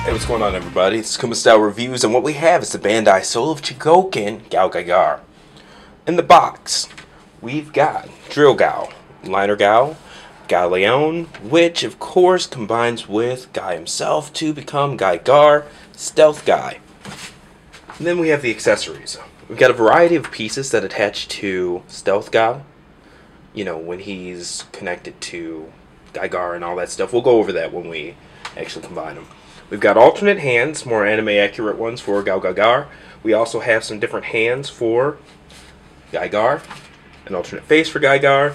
Hey, what's going on, everybody? It's Kuma Style Reviews, and what we have is the Bandai Soul of Chogokin Gao Gaigar. In the box, we've got Drill Gao, Liner Gao, Galeon, which of course combines with Guy himself to become Gaigar, Stealth Guy. And then we have the accessories. We've got a variety of pieces that attach to Stealth Gao. You know, when he's connected to Gaigar and all that stuff. We'll go over that when we actually combine them. We've got alternate hands, more anime accurate ones for Gao Gaigar. We also have some different hands for Gaigar, an alternate face for Gaigar,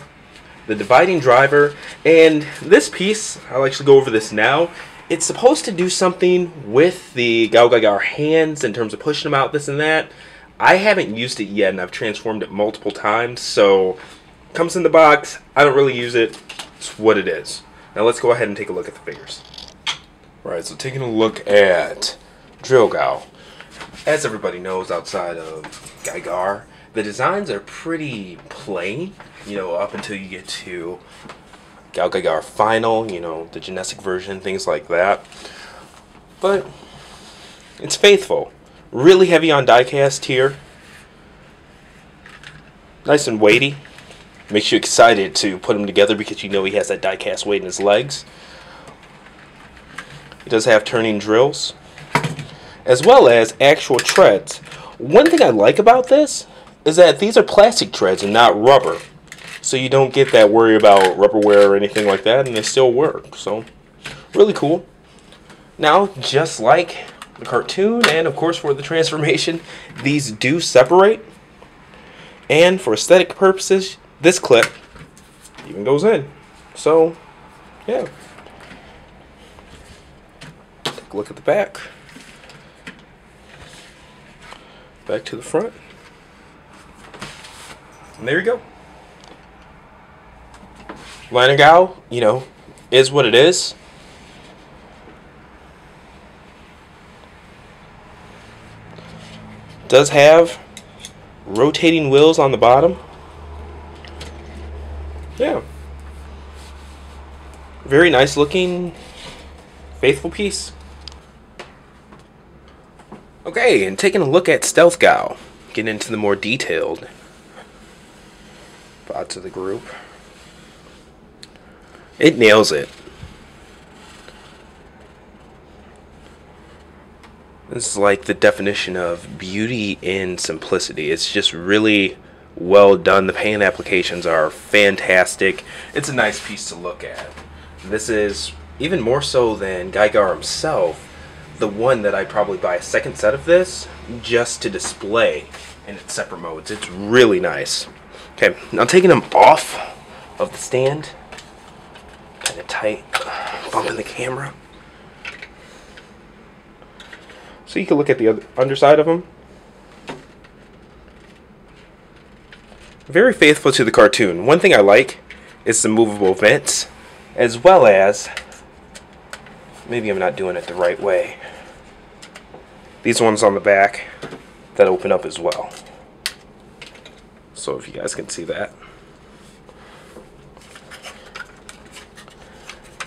the dividing driver, and this piece, I'll actually go over this now. It's supposed to do something with the Gao Gaigar hands in terms of pushing them out, this and that. I haven't used it yet, and I've transformed it multiple times, so it comes in the box. I don't really use it. It's what it is. Now let's go ahead and take a look at the figures. Right, so taking a look at Drill Gao. As everybody knows, outside of Gaigar, the designs are pretty plain, you know, up until you get to Gao Gaigar Final, you know, the Genetic version, things like that. But it's faithful. Really heavy on diecast here. Nice and weighty. Makes you excited to put him together because you know he has that diecast weight in his legs. He does have turning drills, as well as actual treads. One thing I like about this is that these are plastic treads and not rubber. So you don't get that worry about rubber wear or anything like that, and they still work. So, really cool. Now, just like the cartoon, and of course for the transformation, these do separate. And for aesthetic purposes, this clip even goes in. So, yeah. Look at the back. Back to the front. And there you go. Liner Gao, you know, is what it is. Does have rotating wheels on the bottom. Yeah. Very nice looking, faithful piece. Okay, and taking a look at Stealth Gao, getting into the more detailed parts of the group. It nails it. This is like the definition of beauty in simplicity. It's just really well done. The paint applications are fantastic. It's a nice piece to look at. This is, even more so than Gaigar himself, the one that I'd probably buy a second set of this just to display in its separate modes. It's really nice. Okay, now taking them off of the stand, kind of tight, bumping the camera. So you can look at the other underside of them. Very faithful to the cartoon. One thing I like is the movable vents, as well as, maybe I'm not doing it the right way, these ones on the back that open up as well. So if you guys can see that.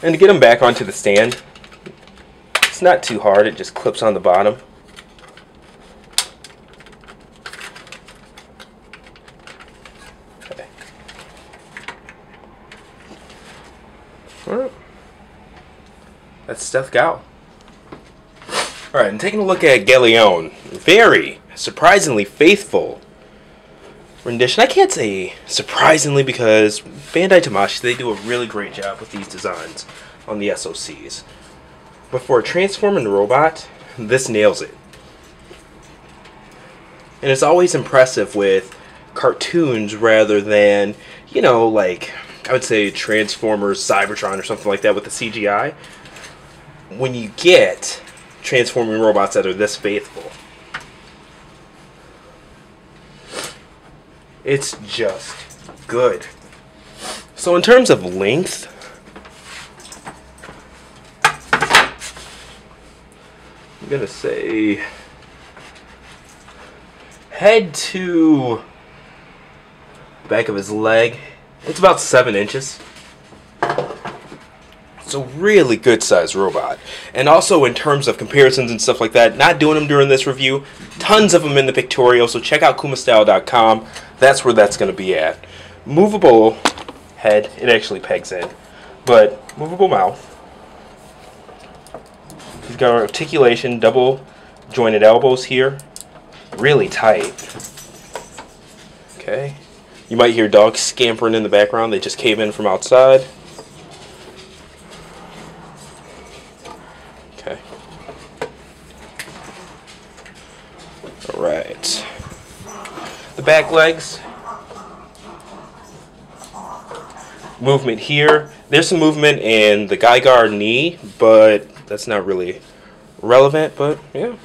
And to get them back onto the stand, it's not too hard. It just clips on the bottom. Okay. Alright. That's Stealth Gao. Alright, and taking a look at Galeon. Very surprisingly faithful rendition. I can't say surprisingly because Bandai Tamashii, they do a really great job with these designs on the SOCs. But for a transforming robot, this nails it. And it's always impressive with cartoons rather than, you know, like, I would say Transformers, Cybertron or something like that with the CGI. When you get transforming robots that are this faithful, it's just good. So in terms of length, I'm gonna say head to back of his leg, it's about 7 inches. So a really good sized robot. And also in terms of comparisons and stuff like that, not doing them during this review, tons of them in the pictorial, so check out kumastyle.com. That's where that's going to be at. Movable head, it actually pegs in, but movable mouth. He's got articulation, double jointed elbows here, really tight. Okay, you might hear dogs scampering in the background. They just came in from outside. Okay. All right. The back legs. Movement here. There's some movement in the Gigar knee, but that's not really relevant. But yeah,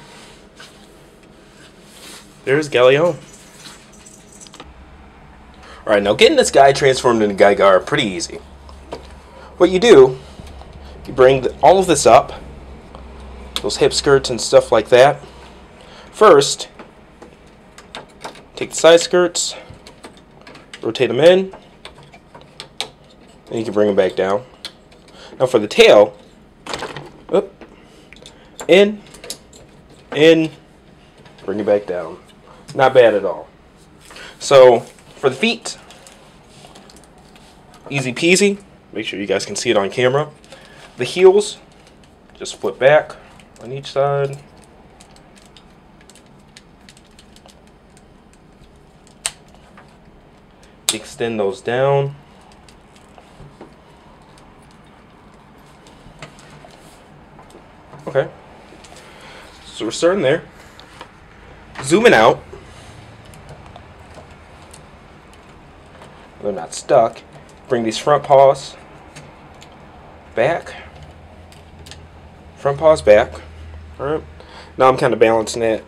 there's Galeon. All right, now getting this guy transformed into Gigar pretty easy. What you do, you bring all of this up, those hip skirts and stuff like that. First, take the side skirts, rotate them in, and you can bring them back down. Now for the tail, up, in, bring it back down. Not bad at all. So for the feet, easy peasy. Make sure you guys can see it on camera. The heels, just flip back on each side. Extend those down. Okay, so we're starting there. Zooming out. They're not stuck. Bring these front paws back. Front paws back. Alright. Now I'm kind of balancing it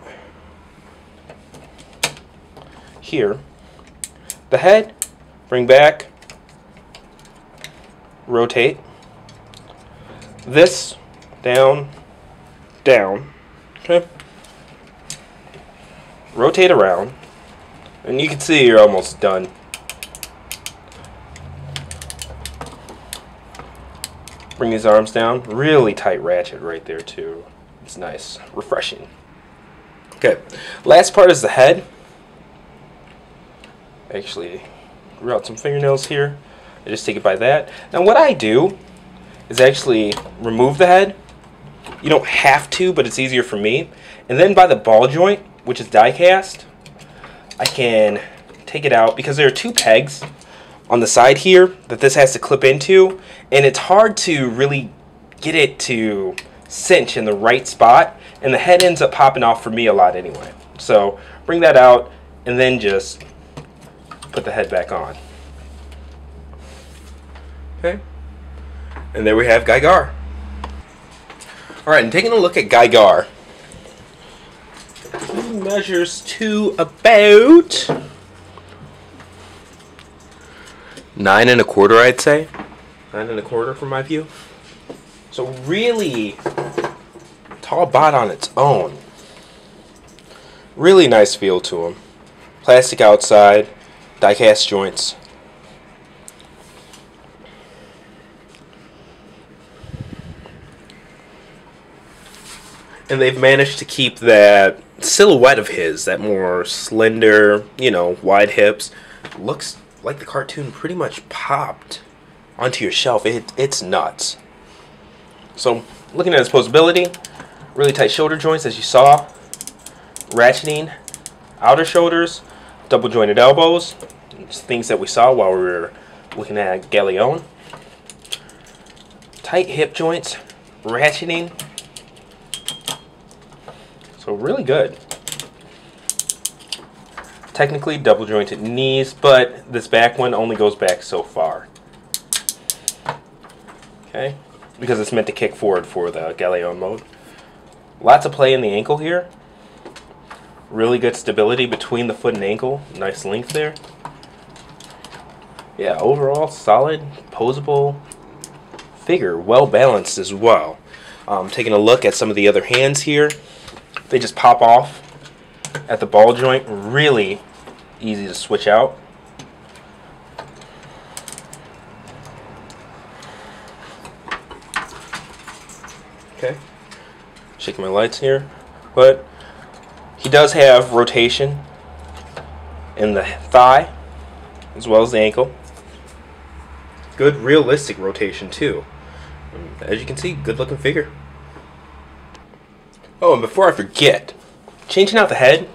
here. The head, bring back. Rotate. This, down, down. Okay. Rotate around. And you can see you're almost done. Bring these arms down. Really tight ratchet right there too. It's nice. Refreshing. Okay. Last part is the head. Actually grew out some fingernails here. I just take it by that. Now what I do is actually remove the head. You don't have to, but it's easier for me. And then by the ball joint, which is die cast, I can take it out because there are two pegs on the side here that this has to clip into, and it's hard to really get it to cinch in the right spot, and the head ends up popping off for me a lot anyway. So bring that out and then just put the head back on. Okay, and there we have Gigar. Alright, and taking a look at Gigar, he measures to about 9 1/4, I'd say. 9 1/4 from my view. So really tall bot on its own. Really nice feel to him. Plastic outside, die cast joints. And they've managed to keep that silhouette of his, that more slender, you know, wide hips. Looks like the cartoon pretty much popped onto your shelf. It's nuts. So, looking at his posability, really tight shoulder joints as you saw. Ratcheting, outer shoulders, double jointed elbows. Things that we saw while we were looking at Galeon. Tight hip joints, ratcheting. So really good. Technically double jointed knees, but this back one only goes back so far. Okay, because it's meant to kick forward for the Galeon mode. Lots of play in the ankle here. Really good stability between the foot and ankle. Nice length there. Yeah, overall solid, posable figure. Well balanced as well. Taking a look at some of the other hands here. They just pop off at the ball joint. Really easy to switch out. Shaking my lights here. But he does have rotation in the thigh as well as the ankle. Good realistic rotation too. As you can see, good looking figure. Oh, and before I forget, changing out the head,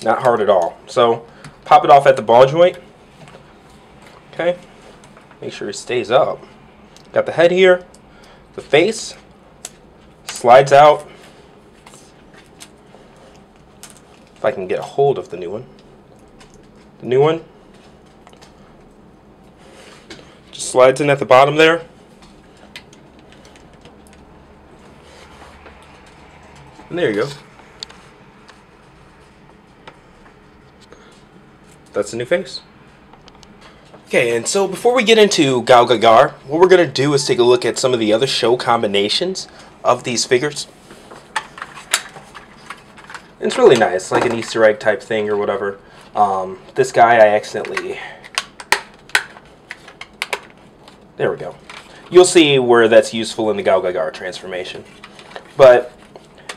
not hard at all. So pop it off at the ball joint. Okay, make sure it stays up. Got the head here, the face slides out. If I can get a hold of the new one. The new one just slides in at the bottom there. And there you go. That's the new face. Okay, and so before we get into Gao Gagar, what we're going to do is take a look at some of the other show combinations of these figures. It's really nice, like an Easter egg type thing or whatever. This guy I accidentally... There we go. You'll see where that's useful in the Gao Gagar transformation. But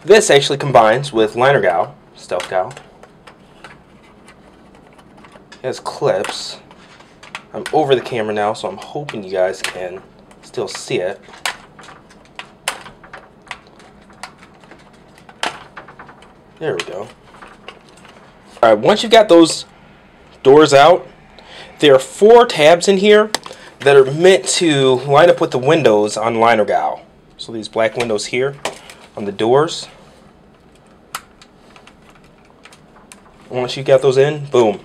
this actually combines with Liner Gao, Stealth Gao. It has clips. I'm over the camera now, so I'm hoping you guys can still see it. There we go. Alright, once you've got those doors out, there are 4 tabs in here that are meant to line up with the windows on Liner Gao. So these black windows here on the doors. Once you got those in, boom.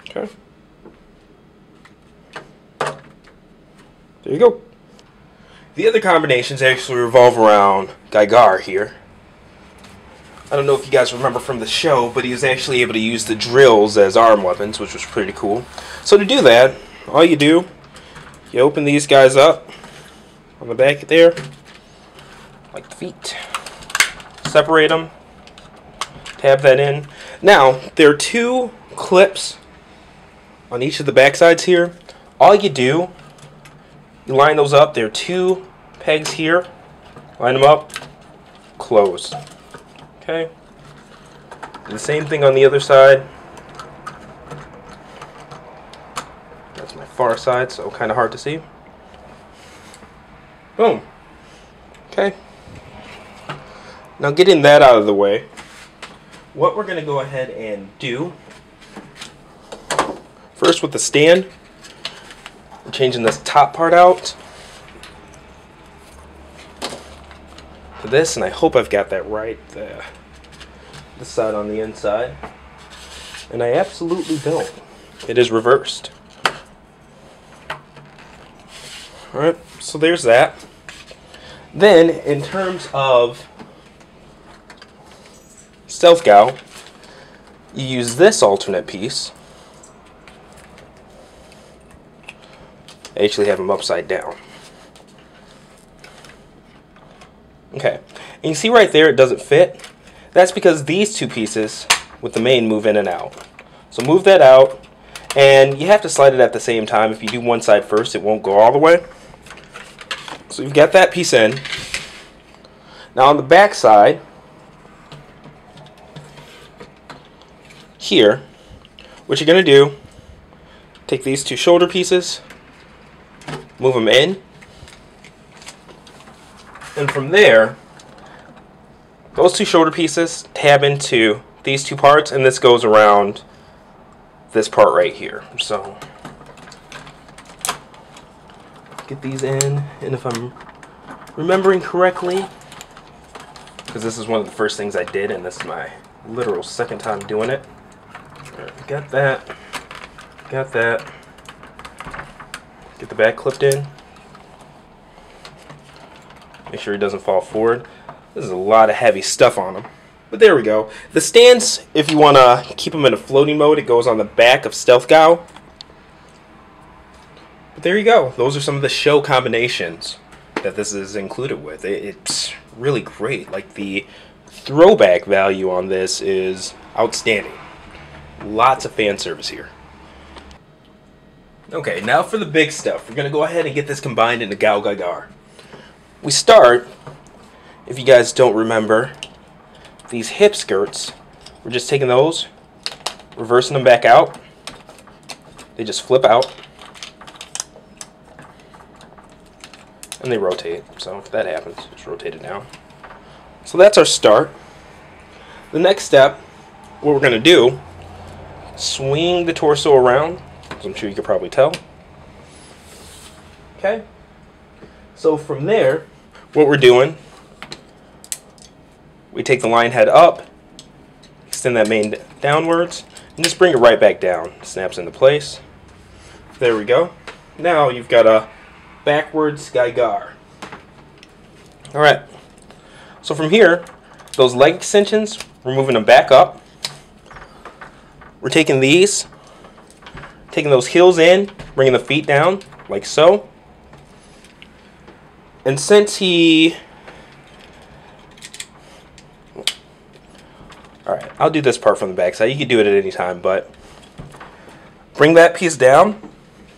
Okay. There you go. The other combinations actually revolve around Gigar here. I don't know if you guys remember from the show, but he was actually able to use the drills as arm weapons, which was pretty cool. So to do that, all you do, you open these guys up on the back there, like the feet. Separate them, tab that in. Now, there are 2 clips on each of the back sides here. All you do, you line those up. There are 2 pegs here. Line them up, close. Okay. Do the same thing on the other side. That's my far side, so kind of hard to see. Boom. Okay. Now getting that out of the way, what we're going to go ahead and do, first with the stand, we're changing this top part out to this, and I hope I've got that right there. This side on the inside. And I absolutely don't. It is reversed. Alright, so there's that. Then, in terms of Stealth Gao, you use this alternate piece. I actually have them upside down. Okay, and you see right there it doesn't fit. That's because these 2 pieces with the main move in and out. So move that out, and you have to slide it at the same time. If you do one side first, it won't go all the way. So you've got that piece in. Now on the back side, here, what you're going to do, take these 2 shoulder pieces, move them in, and from there, those 2 shoulder pieces tab into these 2 parts, and this goes around this part right here. So get these in, and if I'm remembering correctly, because this is one of the first things I did, and this is my literal second time doing it. Got that. Got that. Get the back clipped in. Make sure it doesn't fall forward. This is a lot of heavy stuff on them. But there we go. The stands, if you want to keep them in a floating mode, it goes on the back of Stealth Gao. But there you go. Those are some of the show combinations that this is included with. It's really great. Like, the throwback value on this is outstanding. Lots of fan service here. Okay, now for the big stuff. We're going to go ahead and get this combined into Gao Gai Gar. We start, if you guys don't remember, these hip skirts. We're just taking those, reversing them back out. They just flip out. And they rotate. So if that happens, just rotate it down. So that's our start. The next step, what we're going to do, swing the torso around, as I'm sure you could probably tell. Okay? So from there, what we're doing, we take the lion head up, extend that mane downwards, and just bring it right back down. Snaps into place. There we go. Now you've got a backwards Gai Gar. Alright. So from here, those leg extensions, we're moving them back up. We're taking these, taking those heels in, bringing the feet down, like so. And since he... Alright, I'll do this part from the back side. You can do it at any time, but bring that piece down,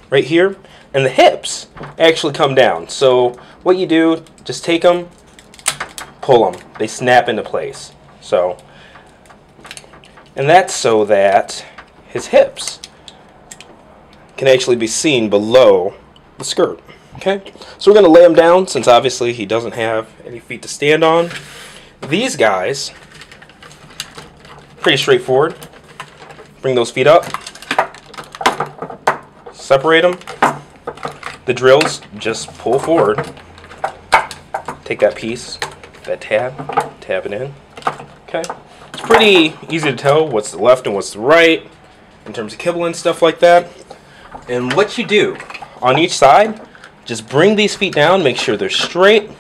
right here, and the hips actually come down. So what you do, just take them, pull them. They snap into place. So, and that's so that his hips can actually be seen below the skirt. Okay, so we're going to lay him down since obviously he doesn't have any feet to stand on. These guys, pretty straightforward. Bring those feet up, separate them. The drills, just pull forward. Take that piece, that tab it in. Okay, it's pretty easy to tell what's the left and what's the right in terms of kibble and stuff like that. And what you do on each side, just bring these feet down, make sure they're straight.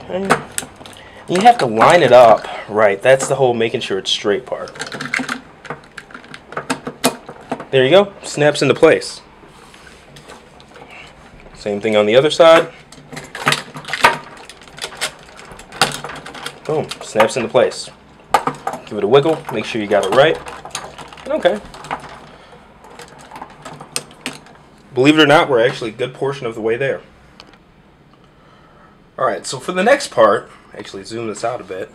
Okay. You have to line it up right. That's the whole making sure it's straight part. There you go. Snaps into place. Same thing on the other side. Boom. Snaps into place. Give it a wiggle. Make sure you got it right. And okay. Believe it or not, we're actually a good portion of the way there. Alright, so for the next part, actually zoom this out a bit.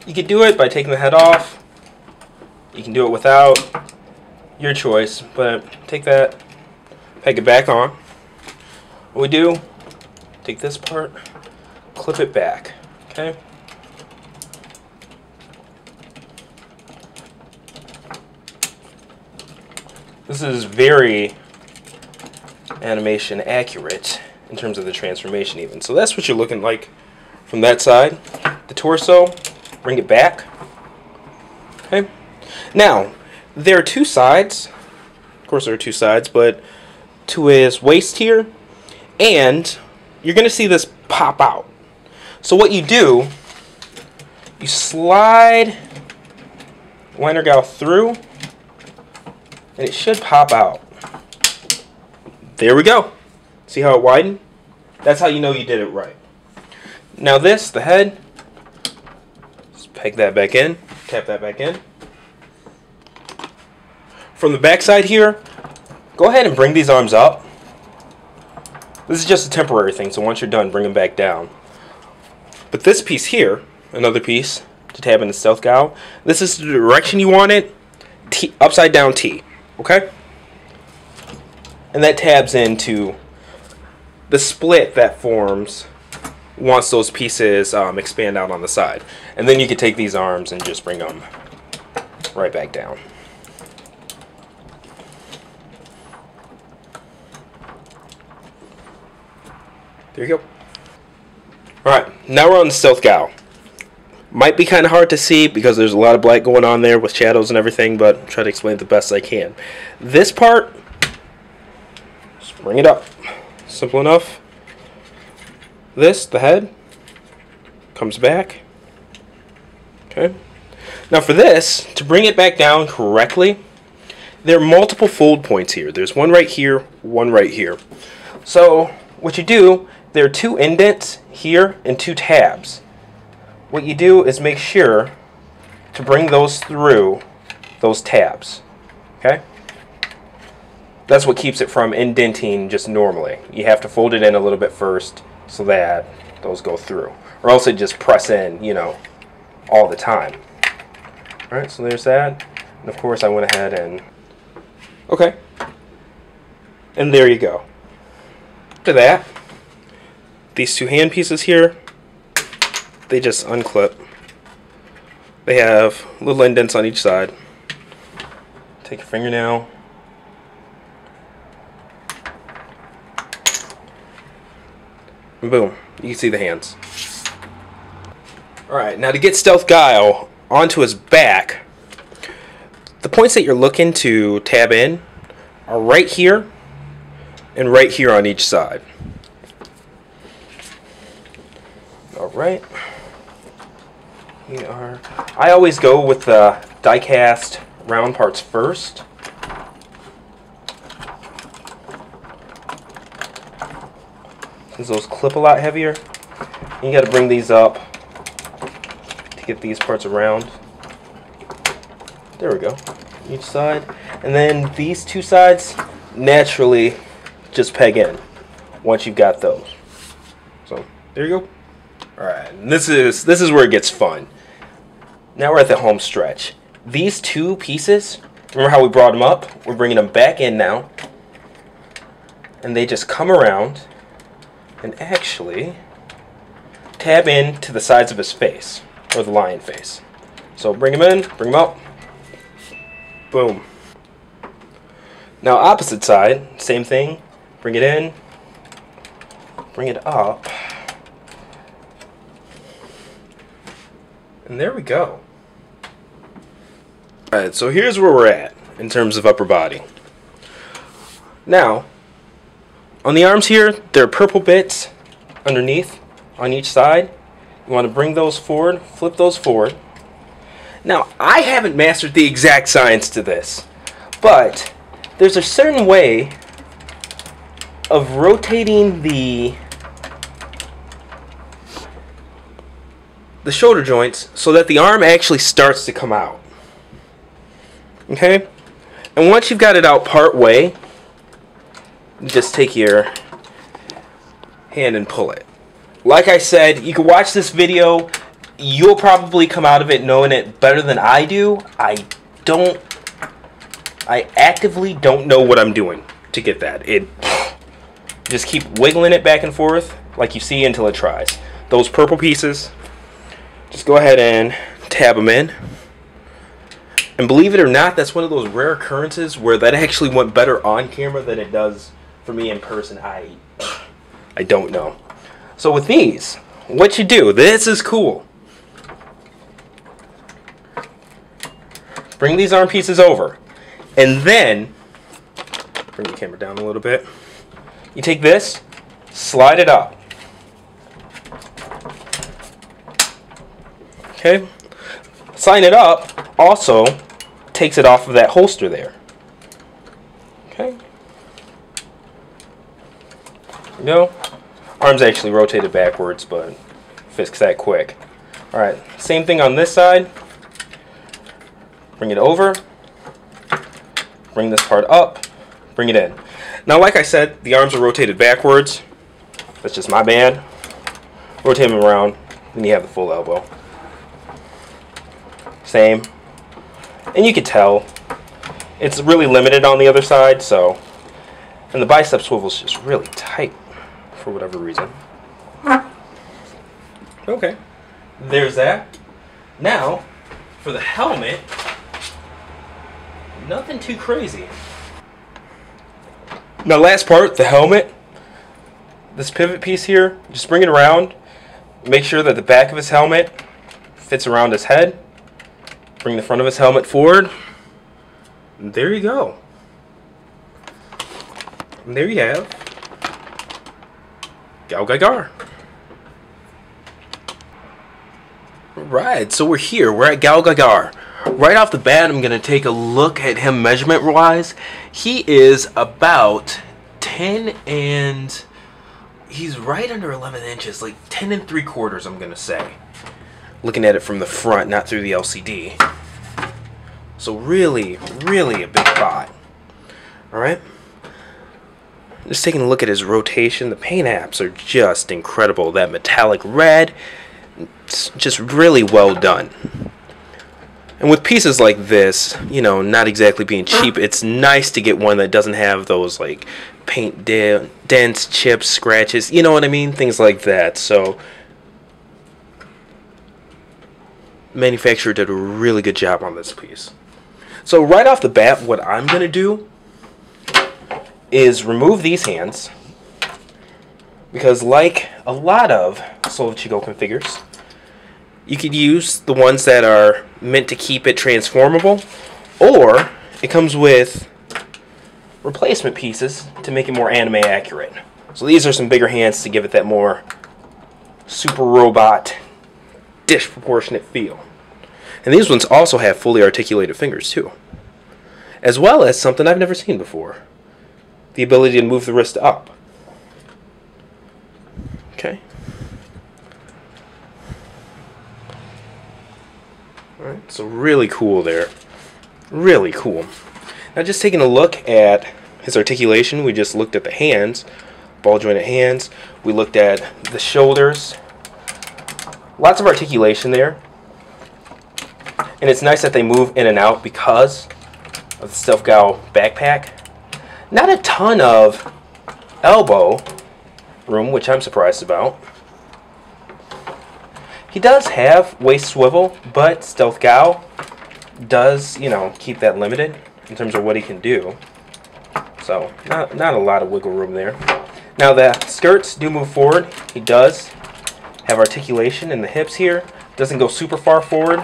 You can do it by taking the head off. You can do it without. Your choice. But take that, peg it back on. What we do, take this part, clip it back. Okay? This is very animation accurate in terms of the transformation even. So that's what you're looking like from that side. The torso, bring it back. Okay. Now, there are two sides. Of course there are two sides, but to his waist here, and you're going to see this pop out. So what you do, you slide liner Gao through, and it should pop out. There we go. See how it widened? That's how you know you did it right. Now this, the head, just peg that back in, tap that back in. From the back side here, go ahead and bring these arms up. This is just a temporary thing, so once you're done, bring them back down. But this piece here, another piece to tab into Stealth Gao, this is the direction you want it, T, upside down T. Okay? And that tabs into the split that forms once those pieces expand out on the side. And then you can take these arms and just bring them right back down. There you go. Alright, now we're on the Stealth Gao. Might be kind of hard to see because there's a lot of black going on there with shadows and everything, but I'll try to explain it the best I can. This part, just bring it up. Simple enough. This, the head, comes back. Okay. Now for this, to bring it back down correctly, there are multiple fold points here. There's one right here, one right here. So what you do, there are two indents here and two tabs. what you do is make sure to bring those through those tabs. Okay? That's what keeps it from indenting just normally. You have to fold it in a little bit first so that those go through. Or else it just press in, you know, all the time. Alright, so there's that. And of course I went ahead and... Okay. And there you go. After that, these two hand pieces here, they just unclip. They have little indents on each side. Take your fingernail. And boom, you can see the hands. Alright, now to get Stealth Guile onto his back, the points that you're looking to tab in are right here and right here on each side. Alright. I always go with the die-cast round parts first. Since those clip a lot heavier, you got to bring these up to get these parts around. There we go. Each side. And then these two sides naturally just peg in once you've got those. So there you go. Alright, this is where it gets fun. Now we're at the home stretch. These two pieces, remember how we brought them up? We're bringing them back in now. And they just come around and actually tab in to the sides of his face, or the lion face. So bring him in, bring him up. Boom. Now opposite side, same thing. Bring it in, bring it up. And there we go. Alright, so here's where we're at in terms of upper body. Now, on the arms here, there are purple bits underneath on each side. You want to bring those forward, flip those forward. Now, I haven't mastered the exact science to this, but there's a certain way of rotating the shoulder joints so that the arm actually starts to come out. Okay? And once you've got it out part way, just take your hand and pull it. Like I said, you can watch this video. You'll probably come out of it knowing it better than I do. I actively don't know what I'm doing to get that. Just keep wiggling it back and forth like you see until it tries. Those purple pieces, just go ahead and tab them in. And believe it or not, that's one of those rare occurrences where that actually went better on camera than it does for me in person. I don't know. So with these, what you do, this is cool. Bring these arm pieces over. And then, bring the camera down a little bit. You take this, slide it up. Okay? Slide it up also takes it off of that holster there. Okay? There we go. Arm's actually rotated backwards, but fix that quick. Alright, same thing on this side. Bring it over. Bring this part up. Bring it in. Now, like I said, the arms are rotated backwards. That's just my bad. Rotate them around, then you have the full elbow. Same. And you can tell it's really limited on the other side, so. And the bicep swivel is just really tight for whatever reason. Okay. There's that. Now, for the helmet, nothing too crazy. Now, last part, the helmet. This pivot piece here, just bring it around. Make sure that the back of his helmet fits around his head. Bring the front of his helmet forward. And there you go. And there you have GalGaiGar. Alright, so we're here. We're at GalGaiGar. Right off the bat, I'm going to take a look at him measurement-wise. He is about 10 and... he's right under 11 inches. Like 10 and 3/4, I'm going to say. looking at it from the front, not through the LCD. So really a big bot. Alright? Just taking a look at his rotation, the paint apps are just incredible. That metallic red, it's just really well done. And with pieces like this, you know, not exactly being cheap, it's nice to get one that doesn't have those like paint dents, chips, scratches, you know what I mean? Things like that. So manufacturer did a really good job on this piece. So right off the bat, what I'm going to do is remove these hands, because like a lot of Soul of Chogokin figures, you could use the ones that are meant to keep it transformable, or it comes with replacement pieces to make it more anime accurate. So these are some bigger hands to give it that more super robot, disproportionate feel. And these ones also have fully articulated fingers too, as well as something I've never seen before, the ability to move the wrist up. Okay. Alright, so really cool there. Really cool. Now just taking a look at his articulation, we just looked at the hands, ball jointed hands, we looked at the shoulders. Lots of articulation there. And it's nice that they move in and out because of the Stealth Gao backpack. Not a ton of elbow room, which I'm surprised about. He does have waist swivel, but Stealth Gao does, you know, keep that limited in terms of what he can do. So, not a lot of wiggle room there. Now the skirts do move forward. He does have articulation in the hips here. Doesn't go super far forward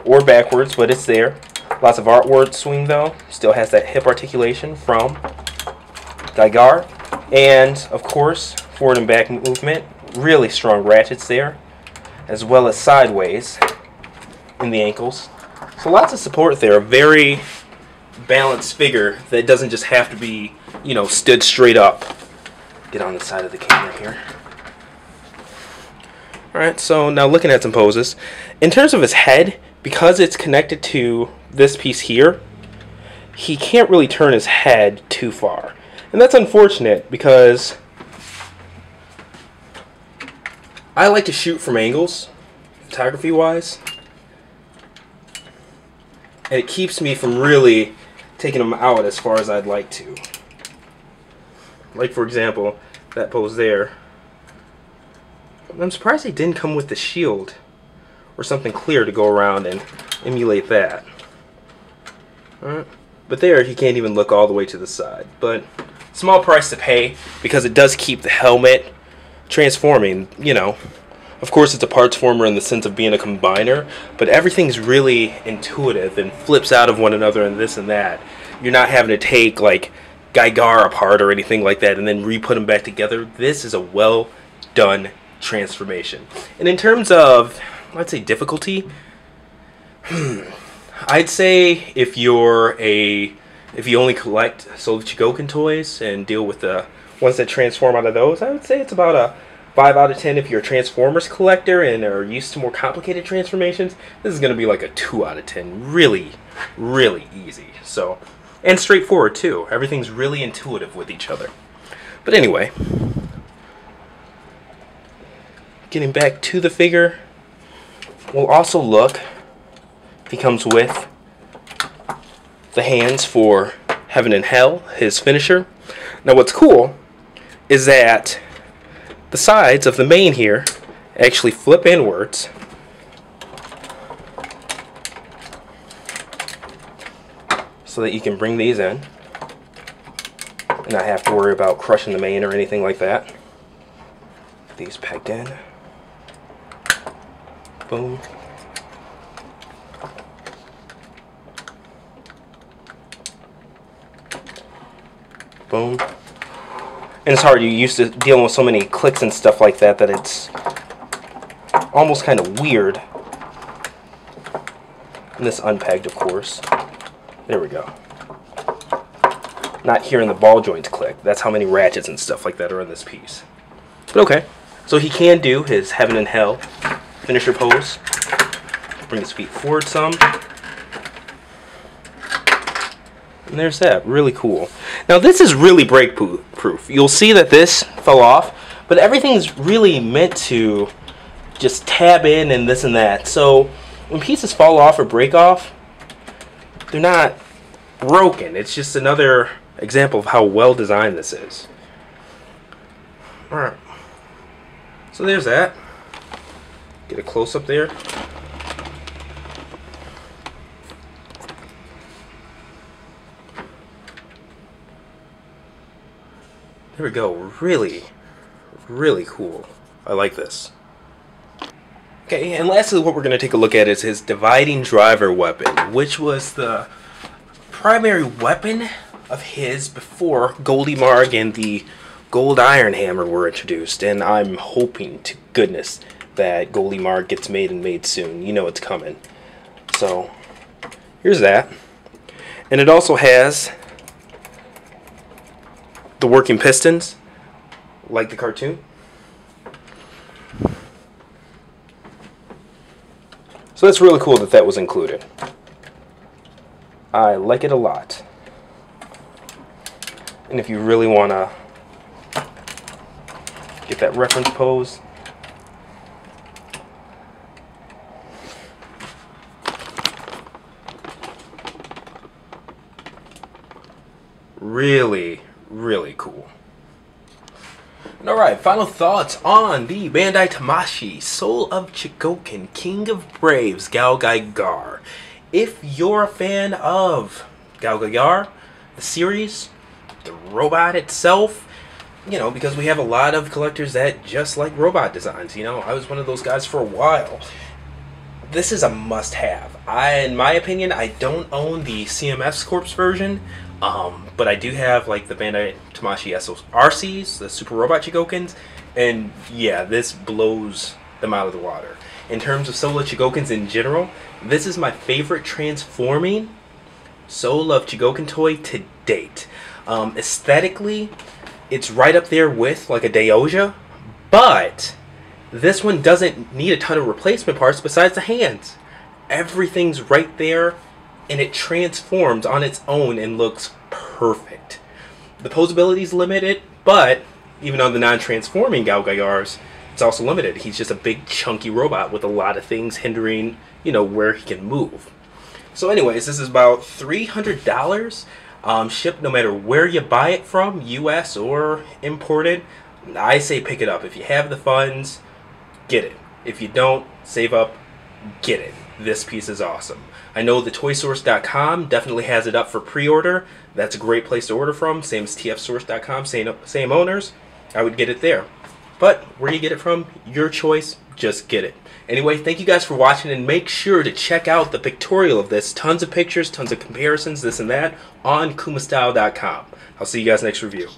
or backwards, but it's there. Lots of artward swing though. Still has that hip articulation from Gigar. And of course, forward and back movement. Really strong ratchets there, as well as sideways in the ankles. So lots of support there. A very balanced figure that doesn't just have to be, you know, stood straight up. Get on the side of the camera here. Alright, so now looking at some poses. In terms of his head, because it's connected to this piece here, he can't really turn his head too far. And that's unfortunate because I like to shoot from angles, photography wise, and it keeps me from really taking them out as far as I'd like to. Like for example, that pose there. I'm surprised they didn't come with the shield or something clear to go around and emulate that. Alright. But there, he can't even look all the way to the side. But small price to pay because it does keep the helmet transforming, you know. Of course, it's a parts former in the sense of being a combiner, but everything's really intuitive and flips out of one another and this and that. You're not having to take, like, Gigar apart or anything like that and then re-put them back together. This is a well-done transformation. And in terms of, let's say, difficulty, I'd say if you only collect Soul of Chogokin toys and deal with the ones that transform out of those, I would say it's about a 5 out of 10 if you're a Transformers collector and are used to more complicated transformations. This is going to be like a 2 out of 10. Really, really easy. So, and straightforward too. Everything's really intuitive with each other. But anyway, getting back to the figure, we'll also look if he comes with the hands for Heaven and Hell, his finisher. Now what's cool is that the sides of the mane here actually flip inwards. So that you can bring these in and not have to worry about crushing the mane or anything like that. These pegged in. Boom. Boom. And it's hard, you're used to dealing with so many clicks and stuff like that that it's almost kind of weird. And this unpegged, of course. There we go. Not hearing the ball joints click. That's how many ratchets and stuff like that are in this piece. But okay. So he can do his Heaven and Hell finisher pose. Bring his feet forward some. And there's that. Really cool. Now this is really break proof. You'll see that this fell off, but everything's really meant to just tab in and this and that. So when pieces fall off or break off, they're not broken. It's just another example of how well designed this is. Alright. So there's that. Get a close up there. There we go. Really, really cool. I like this. Okay, and lastly what we're going to take a look at is his dividing driver weapon, which was the primary weapon of his before Goldie Marg and the Gold Iron Hammer were introduced. And I'm hoping to goodness that Goldie Marg gets made and made soon. You know it's coming. So, here's that. And it also has the working pistons, like the cartoon. So that's really cool that that was included. I like it a lot. And if you really want to get that reference pose, really, really cool. Alright, final thoughts on the Bandai Tamashii Soul of Chogokin King of Braves Galgai Gar. If you're a fan of Galgai Gar, the series, the robot itself, you know, because we have a lot of collectors that just like robot designs, you know, I was one of those guys for a while. This is a must-have. In my opinion, I don't own the CMS Corps version, but I do have like the Bandai Tamashii SORCs, the Super Robot Chigokins, and yeah, this blows them out of the water. In terms of Soul of Chigokins in general, this is my favorite transforming Soul of Chigokin toy to date. Aesthetically, it's right up there with like a Daioja, but this one doesn't need a ton of replacement parts besides the hands. Everything's right there, and it transforms on its own and looks perfect. The posability is limited, but even on the non-transforming Galgai Gars, it's also limited. He's just a big chunky robot with a lot of things hindering, you know, where he can move. So anyways, this is about $300. Shipped no matter where you buy it from, US or imported. I say pick it up. If you have the funds, get it. If you don't, save up, get it. This piece is awesome. I know the ToySource.com definitely has it up for pre-order. That's a great place to order from. Same as TFSource.com, same owners. I would get it there. But where you get it from, your choice, just get it. Anyway, thank you guys for watching, and make sure to check out the pictorial of this. Tons of pictures, tons of comparisons, this and that, on kumastyle.com. I'll see you guys next review.